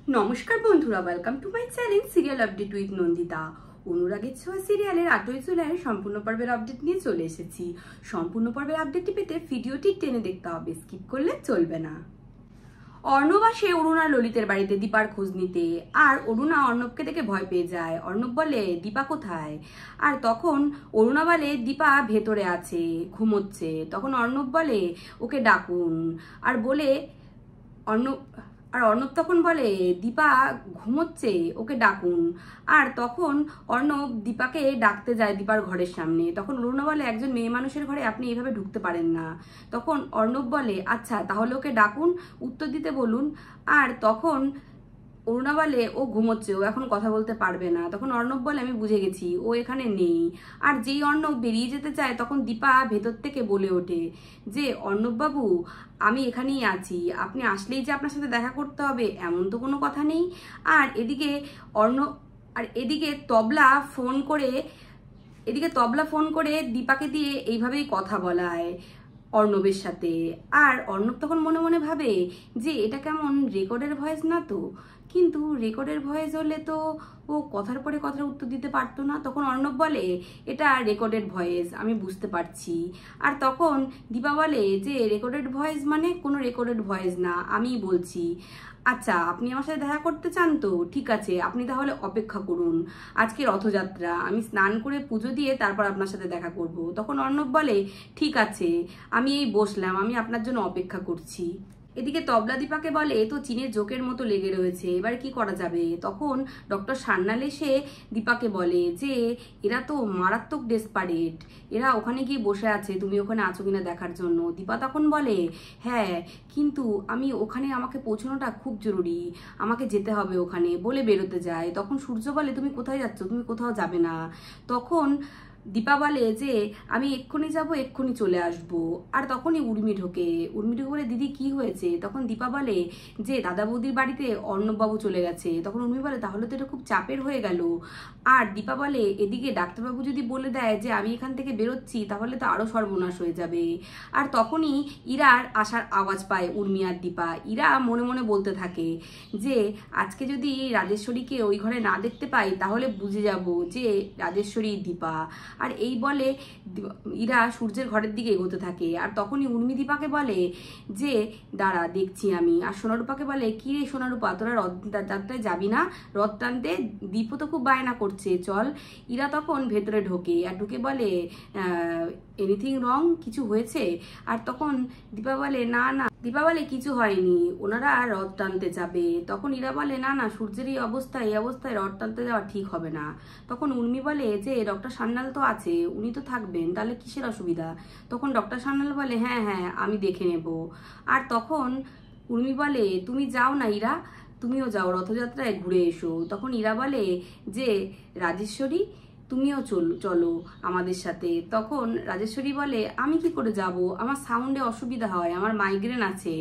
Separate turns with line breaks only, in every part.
নমস্কার বন্ধুরা, welcome to my channel serial update with Nandita. অনুরাগের ছোঁয়া সিরিয়ালের 8ই জুলাইয়ের সম্পূর্ণ পর্বের আপডেট নিয়ে চলে এসেছি। সম্পূর্ণ পর্বের আপডেটটি পেতে ভিডিওটি টেনে দেখতে হবে, স্কিপ করলে চলবে না। অর্ণব আসে অরুণা ললিতের বাড়িতে দীপার খোঁজ নিতে, আর অরুণা অর্ণবকে দেখে ভয় পেয়ে যায়। অর্ণব বলে দীপা কোথায়, আর তখন অরুণা বলে দীপা ভেতরে আছে, ঘুমোচ্ছে। তখন অর্ণব বলে ওকে ডাকুন, আর বলে অর্ণব তখন বলে দীপা ঘুমোচ্ছে, ওকে ডাকুন। আর তখন অর্ণব দীপাকে ডাকতে যায় দীপার ঘরের সামনে। তখন অরুণা বলে একজন মেয়ে মানুষের ঘরে আপনি এইভাবে ঢুকতে পারেন না। তখন অর্ণব বলে আচ্ছা তাহলে ওকে ডাকুন, উত্তর দিতে বলুন। আর তখন অরুণা বলে ও ঘুমোচ্ছে, ও এখন কথা বলতে পারবে না। তখন অর্ণব বলে আমি বুঝে গেছি, ও এখানে নেই। আর যেই অর্ণব বেরিয়ে যেতে চায় তখন দীপা ভেতর থেকে বলে ওঠে যে অর্ণব বাবু আমি এখানেই আছি, আপনি আসলেই যে আপনার সাথে দেখা করতে হবে এমন তো কোনো কথা নেই। আর এদিকে তবলা ফোন করে দীপাকে দিয়ে এইভাবেই কথা বলায় অর্ণবের সাথে। আর অর্ণব তখন মনে মনে ভাবে যে এটা কেমন রেকর্ডের ভয়েস না তো, কিন্তু রেকর্ডের ভয়েস হলে তো ও কথার পরে কথার উত্তর দিতে পারতো না। তখন অর্ণব বলে এটা রেকর্ডেড ভয়েস, আমি বুঝতে পারছি। আর তখন দীপা বলে যে রেকর্ডেড ভয়েস মানে কোনো রেকর্ডেড ভয়েস না, আমিই বলছি। আচ্ছা আপনি আমার সাথে দেখা করতে চান তো ঠিক আছে, আপনি তাহলে অপেক্ষা করুন, আজকে রথযাত্রা, আমি স্নান করে পুজো দিয়ে তারপর আপনার সাথে দেখা করব। তখন অর্ণব বলে ঠিক আছে, আমি এই বসলাম, আমি আপনার জন্য অপেক্ষা করছি। এদিকে তবলা দীপাকে বলে তো চীনের জোকের মতো লেগে রয়েছে, এবার কি করা যাবে। তখন ডক্টর সান্যাল এসে দীপাকে বলে যে এরা তো মারাত্মক ডেসপারেট, এরা ওখানে গিয়ে বসে আছে, তুমি ওখানে আছো কিনা দেখার জন্য। দীপা তখন বলে হ্যাঁ কিন্তু আমি ওখানে, আমাকে পৌঁছানোটা খুব জরুরি, আমাকে যেতে হবে ওখানে, বলে বেরোতে যায়। তখন সূর্য বলে তুমি কোথায় যাচ্ছ, তুমি কোথাও যাবে না। তখন দীপা বলে যে আমি এক্ষুনি যাব, এক্ষুনি চলে আসব। আর তখনই উর্মি ঢোকে বলে দিদি কি হয়েছে। তখন দীপা বলে যে দাদা বৌদির বাড়িতে অর্ণববাবু চলে গেছে। তখন উর্মি বলে তাহলে তো এটা খুব চাপের হয়ে গেল। আর দীপা বলে এদিকে ডাক্তারবাবু যদি বলে দেয় যে আমি এখান থেকে বেরোচ্ছি তাহলে তো আরো সর্বনাশ হয়ে যাবে। আর তখনই ইরার আসার আওয়াজ পায় উর্মি আর দীপা। ইরা মনে মনে বলতে থাকে যে আজকে যদি রাজেশ্বরীকে ওই ঘরে না দেখতে পাই তাহলে বুঝে যাব যে রাজেশ্বরী দীপা। আর এই বলে ইরা সূর্যের ঘরের দিকে এগোতে থাকে। আর তখনই উর্মি দীপাকে বলে যে দাঁড়া দেখছি আমি। আর সোনারূপাকে বলে কি রে সোনারূপা, তোরা রথযাত্রায় যাবি না, রথ টানতে? দীপও তো খুব বায়না করছে, চল। ইরা তখন ভেতরে ঢোকে আর ঢুকে বলে এনিথিং রং, কিছু হয়েছে? আর তখন দীপা বলে না না, দীপা বলে কিছু হয়নি, ওনারা রথ টানতে যাবে। তখন ইরা বলে না না, সূর্যের এই অবস্থায় রথ টানতে যাওয়া ঠিক হবে না। তখন উর্মি বলে যে ডক্টর সান্যাল তো আছে, উনি তো থাকবেন, তাহলে কিসের অসুবিধা। তখন ডক্টর সান্যাল বলে হ্যাঁ হ্যাঁ আমি দেখে নেব। আর তখন উর্মি বলে তুমি যাও না ইরা, তুমিও যাও রথযাত্রায় ঘুরে এসো। তখন ইরা বলে যে রাজেশ্বরী তুমিও চলো আমাদের সাথে। তখন রাজেশ্বরী বলে আমি কি করে যাব, আমার সাউন্ডে অসুবিধা হয়, আমার মাইগ্রেন আছে,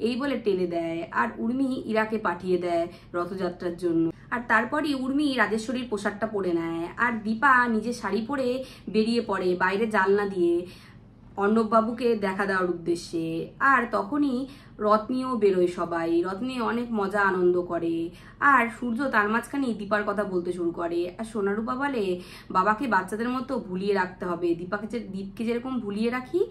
এই বলে টেনে দেয়। আর উর্মি ইরাকে পাঠিয়ে দেয় রথযাত্রার জন্য। আর তারপরই উর্মি রাজেশ্বরীর পোশাকটা পরে নেয়, আর দীপা নিজের শাড়ি পরে বেরিয়ে পড়ে বাইরে জানলা দিয়ে অর্ণববাবুকে দেখা দেওয়ার উদ্দেশ্যে। আর তখনই রথ নিয়েও বেরোয় সবাই, রথ নিয়ে অনেক মজা আনন্দ করে। আর সূর্য তার মাঝখানেই দীপার কথা বলতে শুরু করে। আর সোনারূপা বলে বাবাকে বাচ্চাদের মতো ভুলিয়ে রাখতে হবে, দীপকে যেরকম ভুলিয়ে রাখি,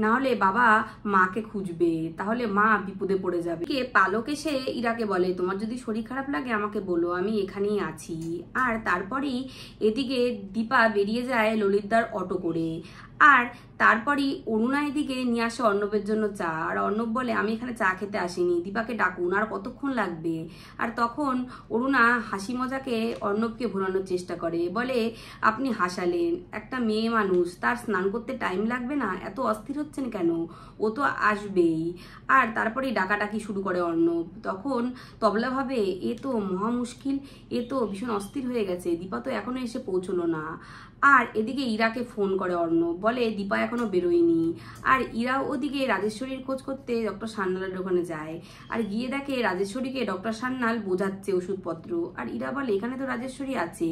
না হলে বাবা মাকে খুঁজবে, তাহলে মা বিপদে পড়ে যাবে। পালক এসে ইরাকে বলে তোমার যদি শরীর খারাপ লাগে আমাকে বলো, আমি এখানেই আছি। আর তারপরেই এদিকে দীপা বেরিয়ে যায় ললিতদার অটো করে। আর তারপরই অরুণা এদিকে নিয়ে আসে অর্ণবের জন্য চা। আর অর্ণব বলে আমি এখানে চা খেতে আসিনি, দীপাকে ডাকুন, আর কতক্ষণ লাগবে। আর তখন অরুণা হাসি মজাকে অর্ণবকে ভোলানোর চেষ্টা করে, বলে আপনি হাসালেন, একটা মেয়ে মানুষ, তার স্নান করতে টাইম লাগবে না, এত অস্থির হচ্ছেন কেন, ও তো আসবেই। আর তারপরেই ডাকাডাকি শুরু করে অর্ণব। তখন তবলা ভাবে এ তো মহা মুশকিল, এ তো ভীষণ অস্থির হয়ে গেছে, দীপা তো এখনো এসে পৌঁছলো না। আর এদিকে ইরাকে ফোন করে অর্ণব, বলে দীপা এখনো বেরোয়নি। আর ইরা ওদিকে রাজেশ্বরীর খোঁজ করতে ডক্টর সান্যালের ওখানে যায়, আর গিয়ে দেখে রাজেশ্বরীকে ডক্টর সান্যাল বোঝাচ্ছে ওষুধপত্র। আর ইরা বলে এখানে তো রাজেশ্বরী আছে।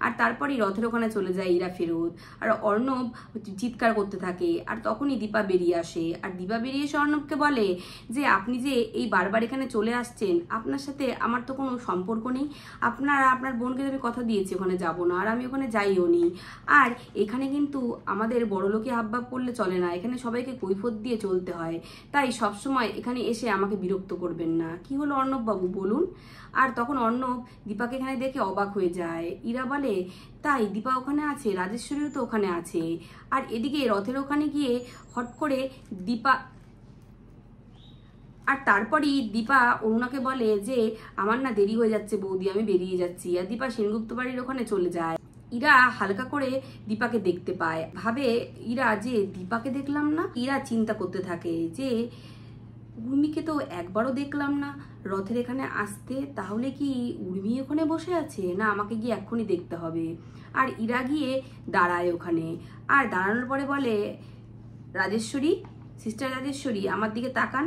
আর তারপরই রথের ওখানে চলে যায় ইরা ফেরত, আর অর্ণব চিৎকার করতে থাকে। আর তখনই দীপা বেরিয়ে আসে, আর দীপা বেরিয়ে এসে অর্ণবকে বলে যে আপনি যে এই বারবার এখানে চলে আসছেন, আপনার সাথে আমার তো কোনো সম্পর্ক নেই। আপনার বোনকে আমি কথা দিয়েছি ওখানে যাব না, আর আমি ওখানে যাইও নি। আর এখানে কিন্তু আমাদের বড়লোকে হাবভাব করলে চলে না, এখানে সবাইকে কৈফিয়ত দিয়ে চলতে হয়। তাই সবসময় এখানে এসে আমাকে বিরক্ত করবেন না। কি হলো অর্ণব বাবু বলুন? আর তখন অর্ণব দীপাকে এখানে দেখে অবাক হয়ে যায়। ইরা বলে তাই দীপা ওখানে আছে, রাজেশ্বরীও তো ওখানে আছে। আর এদিকে রথের ওখানে গিয়ে হট করে দীপা, আর তারপরই দীপা অরুণাকে বলে যে আমার না দেরি হয়ে যাচ্ছে বৌদি, আমি বেরিয়ে যাচ্ছি। আর দীপা সেনগুপ্ত বাড়ির ওখানে চলে যায়। ইরা হালকা করে দীপাকে দেখতে পায়, ভাবে ইরা যে দীপাকে দেখলাম না। ইরা চিন্তা করতে থাকে যে উর্মিকে তো একবারও দেখলাম না রথের এখানে আসতে, তাহলে কি উর্মি ওখানে বসে আছে? না, আমাকে গিয়ে এক্ষুনি দেখতে হবে। আর ইরা গিয়ে দাঁড়ায় ওখানে, আর দাঁড়ানোর পরে বলে রাজেশ্বরী, সিস্টার রাজেশ্বরী আমার দিকে তাকান।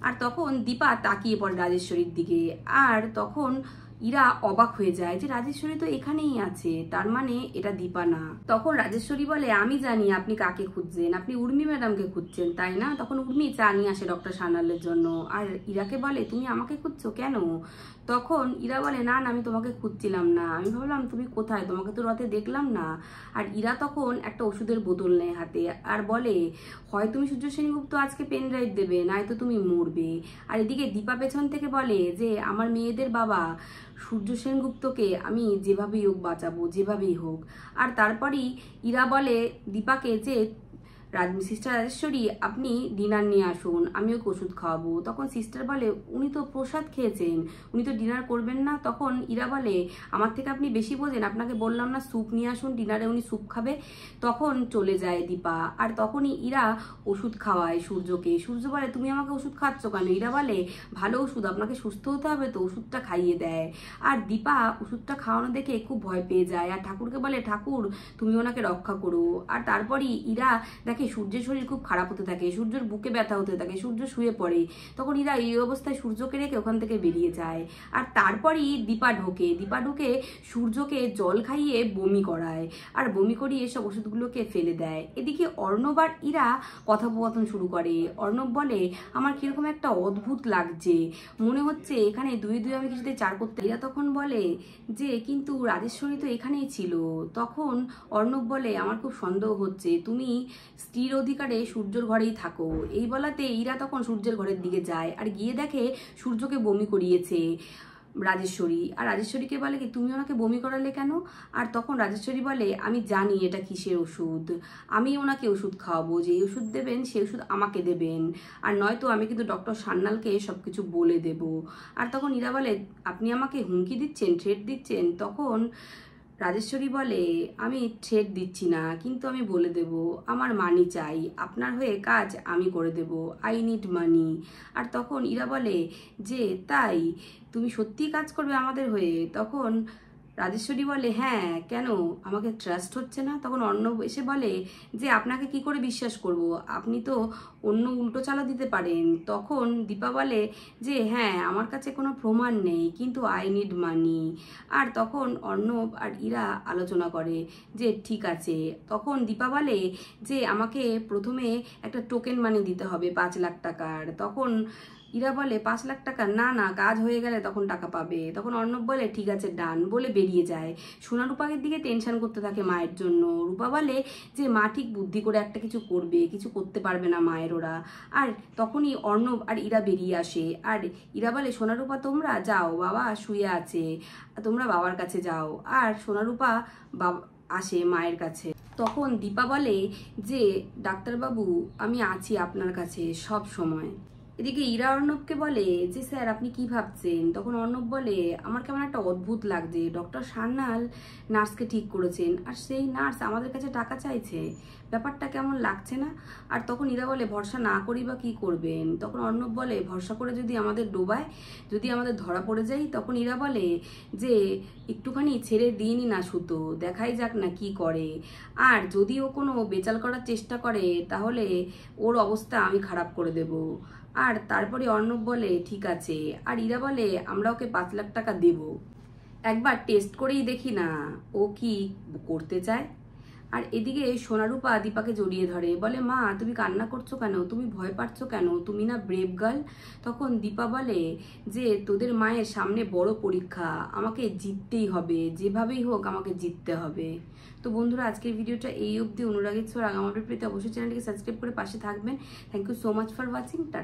আর তখন দীপা তাকিয়ে পড়ে রাজেশ্বরীর দিকে, আর তখন ইরা অবাক হয়ে যায় যে রাজেশ্বরী তো এখানেই আছে, তার মানে এটা দীপা না। তখন রাজেশ্বরী বলে আমি জানি আপনি কাকে খুঁজছেন, আপনি উর্মি ম্যাডামকে খুঁজছেন তাই না? তখন উর্মি চা নিয়ে আসে ডক্টর সান্যালের জন্য, আর ইরাকে বলে তুমি আমাকে খুঁজছো কেন? তখন ইরা বলে না না, আমি তোমাকে খুঁজছিলাম না, আমি ভাবলাম তুমি কোথায়, তোমাকে তো রথে দেখলাম না। আর ইরা তখন একটা ওষুধের বোতল নেয় হাতে, আর বলে হয় তুমি সূর্য সেনগুপ্ত আজকে পেন ড্রাইভ দেবে, নয়তো তুমি মরবে। আর এদিকে দীপা পেছন থেকে বলে যে আমার মেয়েদের বাবা সূর্য সেনগুপ্তকে আমি যেভাবেই হোক বাঁচাবো, যেভাবেই হোক। আর তারপরই ইরা বলে দীপাকে যে সিস্টার রাজেশ্বরী আপনি ডিনার নিয়ে আসুন, আমি ওকে ওষুধ খাওয়াবো। তখন সিস্টার বলে উনি তো প্রসাদ খেয়েছেন, উনি তো ডিনার করবেন না। তখন ইরা বলে আমার থেকে আপনি বেশি বোঝেন, আপনাকে বললাম না স্যুপ নিয়ে আসুন, ডিনারে উনি স্যুপ খাবে। তখন চলে যায় দীপা, আর তখনই ইরা ওষুধ খাওয়ায় সূর্যকে। সূর্য বলে তুমি আমাকে ওষুধ খাচ্ছ কেন? ইরা বলে ভালো ওষুধ, আপনাকে সুস্থ হতে হবে তো, ওষুধটা খাইয়ে দেয়। আর দীপা ওষুধটা খাওয়ানো দেখে খুব ভয় পেয়ে যায়, আর ঠাকুরকে বলে ঠাকুর তুমি ওনাকে রক্ষা করো। আর তারপরই ইরা দেখে সূর্যের শরীর খুব খারাপ হতে থাকে, সূর্যের বুকে ব্যথা হতে থাকে, সূর্য শুয়ে পড়ে। তখন ইরা এই অবস্থায় সূর্যকে রেখে ওখান থেকে বেরিয়ে যায়। আর তারপরই দীপা ঢোকে সূর্যকে জল খাইয়ে বমি করায়, আর বমি করিয়ে এসব ওষুধগুলোকে ফেলে দেয়। এদিকে অর্ণব আর ইরা কথোপকথন শুরু করে। অর্ণব বলে আমার কিরকম একটা অদ্ভুত লাগছে, মনে হচ্ছে এখানে দুই দুই আমি কিছুতে চার করতে। ইরা তখন বলে যে কিন্তু রাজেশ্বরী তো এখানেই ছিল। তখন অর্ণব বলে আমার খুব সন্দেহ হচ্ছে, তুমি স্ত্রীর অধিকারে সূর্যের ঘরেই থাকো। এই বলাতে ইরা তখন সূর্যের ঘরের দিকে যায়, আর গিয়ে দেখে সূর্যকে বমি করিয়েছে রাজেশ্বরী। আর রাজেশ্বরীকে বলে কি তুমি ওনাকে বমি করালে কেন? আর তখন রাজেশ্বরী বলে আমি জানি এটা কিসের ওষুধ, আমি ওনাকে ওষুধ খাওয়াবো, যে ওষুধ দেবেন সেই ওষুধ আমাকে দেবেন, আর নয়তো আমি কিন্তু ডক্টর সান্যালকে সবকিছু বলে দেব। আর তখন ইরা বলে আপনি আমাকে হুমকি দিচ্ছেন, থ্রেট দিচ্ছেন? তখন রাজেশ্বরী বলে আমি থ্রেট দিচ্ছি না, কিন্তু আমি বলে দেব আমার মানি চাই, আপনার হয়ে কাজ আমি করে দেব, আই নিড মানি। আর তখন ইরা বলে যে তাই তুমি সত্যিই কাজ করবে আমাদের হয়ে? তখন রাজেশ্বরী বলে হ্যাঁ, কেন আমাকে ট্রাস্ট হচ্ছে না? তখন অর্ণব এসে বলে যে আপনাকে কি করে বিশ্বাস করব, আপনি তো অন্য উল্টো চালা দিতে পারেন। তখন দীপা বলে যে হ্যাঁ আমার কাছে কোনো প্রমাণ নেই, কিন্তু আই নিড মানি। আর তখন অর্ণব আর ইরা আলোচনা করে যে ঠিক আছে। তখন দীপা বলে যে আমাকে প্রথমে একটা টোকেন মানি দিতে হবে 5 লাখ টাকার। তখন ইরা বলে 5 লাখ টাকা? না না, কাজ হয়ে গেলে তখন টাকা পাবে। তখন অর্ণব বলে ঠিক আছে ডান, বলে বেরিয়ে যায়। সোনা রূপাকে দিকে টেনশন করতে থাকে মায়ের জন্য। রূপা বলে যে মা ঠিক বুদ্ধি করে একটা কিছু করবে, কিছু করতে পারবে না মায়ের ওরা। আর তখনই অর্ণব আর ইরা বেরিয়ে আসে, আর ইরা বলে সোনা রূপা তোমরা যাও, বাবা শুয়ে আছে, তোমরা বাবার কাছে যাও। আর সোনা রূপা আসে মায়ের কাছে। তখন দীপা বলে যে ডাক্তারবাবু আমি আছি আপনার কাছে সব সময়। এদিকে ইরা অর্ণবকে বলে যে স্যার আপনি কি ভাবছেন? তখন অর্ণব বলে আমার কেমন একটা অদ্ভুত লাগছে, ডক্টর সান্যাল নার্সকে ঠিক করেছেন আর সেই নার্স আমাদের কাছে টাকা চাইছে, ব্যাপারটা কেমন লাগছে না? আর তখন ইরা বলে ভরসা না করি বা কি করবেন? তখন অর্ণব বলে ভরসা করে যদি আমাদের ডোবায়, যদি আমাদের ধরা পড়ে যাই? তখন ইরা বলে যে একটুখানি ছেড়ে দিইনি না সুতো, দেখাই যাক না কি করে, আর যদি ও কোনো বেচাল করার চেষ্টা করে তাহলে ওর অবস্থা আমি খারাপ করে দেব। আর তারপরে অর্ণব বলে ঠিক আছে, আর ইরা বলে আমরা ওকে 5 লাখ টাকা দেব, একবার টেস্ট করেই দেখি না ও কি করতে চায়। আর এদিকে সোনারূপা দীপাকে জড়িয়ে ধরে, বলে মা তুমি কান্না করছো কেন, তুমি ভয় পাচ্ছ কেন, তুমি না ব্রেভ গার্ল? তখন দীপা বলে যে তোদের মায়ের সামনে বড় পরীক্ষা, আমাকে জিততেই হবে, যেভাবেই হোক আমাকে জিততে হবে। তো বন্ধুরা আজকের ভিডিওটা এই অবধি। অনুরাগের ছোঁয়ার আগাম আপডেট পেতে অবশ্যই চ্যানেলটিকে সাবস্ক্রাইব করে পাশে থাকবেন। Thank you so much for watching. Tata.